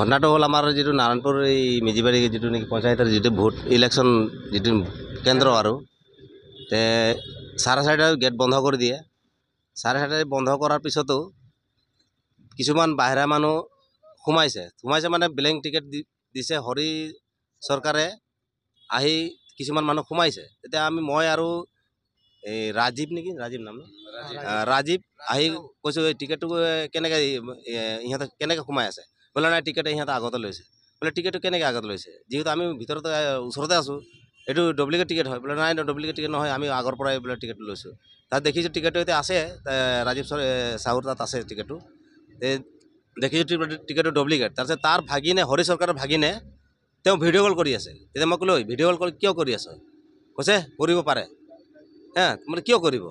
ঘটনাটো হ'ল আমাৰ যিটো নাৰায়ণপুৰ এই মেজিবাৰী যিটো নেকি পঞ্চায়তৰ যিটো ভোট ইলেকশ্যন যিটো কেন্দ্ৰ আৰু তে 4:30 গেট বন্ধ কৰি দিয়ে। 4:30 বন্ধ কৰাৰ পিছতো কিছুমান বাহিৰা মানুহ সোমাইছে মানে ব্লেংক টিকেট দিছে। হৰি চৰকাৰে আহি কিছুমান মানুহ সোমাইছে। তেতিয়া মই আৰু এই ৰাজীৱ নেকি, ৰাজীৱ নাম ৰাজীৱ আহি কৈছোঁ এই টিকেটটো কেনেকৈ ইহঁতে কেনেকৈ সোমাই আছে। বোলে নাই টিকেট ইহঁতে আগতে লৈছে। বোলে টিকেটটো কেনেকৈ আগতে লৈছে, যিহেতু আমি ভিতৰতে ওচৰতে আছোঁ, এইটো ডুপ্লিকেট টিকেট হয়। বোলে নাই ডুপ্লিকেট টিকেট নহয়, আমি আগৰ পৰাই বোলে টিকেটটো লৈছোঁ। তাত দেখিছোঁ টিকেটটো এতিয়া আছে, ৰাজীৱ চাহুৰ তাত আছে টিকেটটো। দেখিছোঁ টিকেটটো ডুপ্লিকেট। তাৰপিছত তাৰ ভাগিনে, হৰি চৰকাৰৰ ভাগিনে তেওঁ ভিডিঅ' কল কৰি আছে। তেতিয়া মই ক'লোঁ ভিডিঅ' কল কৰি কিয় কৰি আছ? কৈছে কৰিব পাৰে। মানে কিয় কৰিব?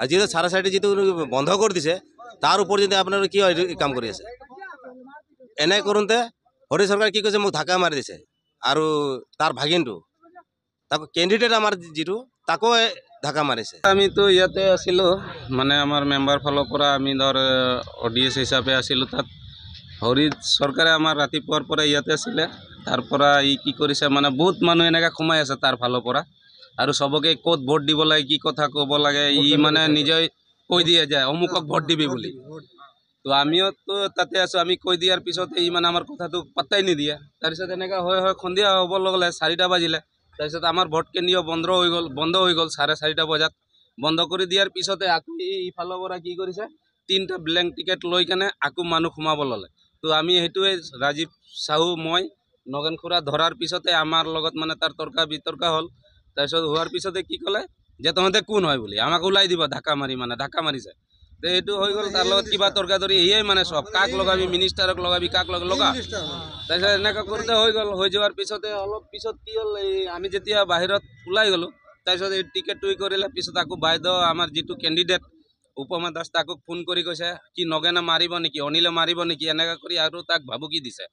আৰু যিহেতু 4:30 যিটো বন্ধ কৰি দিছে তাৰ ওপৰত যদি আপোনালোকে কিয় এইটো কাম কৰি আছে? এনে কৰোঁতে হৰি চৰকাৰে কি কৈছে, মোক ঢাকা মাৰি দিছে। আৰু তাৰ ভাগিনটো তাকো কেণ্ডিডেট আমাৰ যিটো তাকো ঢাকা মাৰিছে। আমিতো ইয়াতে আছিলোঁ, মানে আমাৰ মেম্বাৰ ফালৰ পৰা আমি ধৰ অডিএছ হিচাপে আছিলোঁ তাত। হৰি চৰকাৰে আমাৰ ৰাতিপুৱাৰ পৰা ইয়াতে আছিলে। তাৰ পৰা ই কি কৰিছে, মানে বহুত মানুহ এনেকৈ সোমাই আছে তাৰ ফালৰ পৰা। আৰু চবকে ক'ত ভোট দিব লাগে, কি কথা ক'ব লাগে, ই মানে নিজে কৈ দিয়ে যায় অমুকক ভোট দিবি বুলি। তো আমিওতো তাতে আছোঁ, আমি কৈ দিয়াৰ পিছত ই মানে আমাৰ কথাটো পাত্তাই নিদিয়ে। তাৰপিছত এনেকৈ হৈ সন্ধিয়া হ'ব লগালে 4টা বাজিলে। তাৰপিছত আমাৰ ভোট কেন্দ্ৰ বন্ধ হৈ গ'ল 4:30 বজাত। বন্ধ কৰি দিয়াৰ পিছতে আকৌ ইফালৰ পৰা কি কৰিছে, 3টা ব্লেংক টিকেট লৈ কেনে আকৌ মানুহ সোমাব ল'লে। তো আমি সেইটোৱে ৰাজীৱ চাহু মই নগেন খুৰা ধৰাৰ পিছতে আমাৰ লগত মানে তাৰ তৰ্কা বিতৰ্কা হ'ল। তাৰপিছত হোৱাৰ পিছতে কি ক'লে যে তহঁতে কোন হয় বুলি আমাক ওলাই দিব, ঢাকা মাৰিছে। তো এইটো হৈ গ'ল, তাৰ লগত কিবা তৰ্কাতৰ্কি এয়াই মানে চব কাক লগাবি, মিনিষ্টাৰক লগাবি, কাক লগা। তাৰপিছত এনেকৈ কৰোঁতে হৈ গ'ল। হৈ যোৱাৰ পিছতে অলপ পিছত কি হ'ল, এই আমি যেতিয়া বাহিৰত ওলাই গ'লোঁ, তাৰপিছত এই টিকেটটো কৰিলে। পিছত আকৌ বাইদেউ আমাৰ যিটো কেণ্ডিডেট উপমা দাস তাকো ফোন কৰি কৈছে কি নগেনে মাৰিব নেকি, অনিলে মাৰিব নেকি, এনেকৈ কৰি আৰু তাক ভাবুকি দিছে।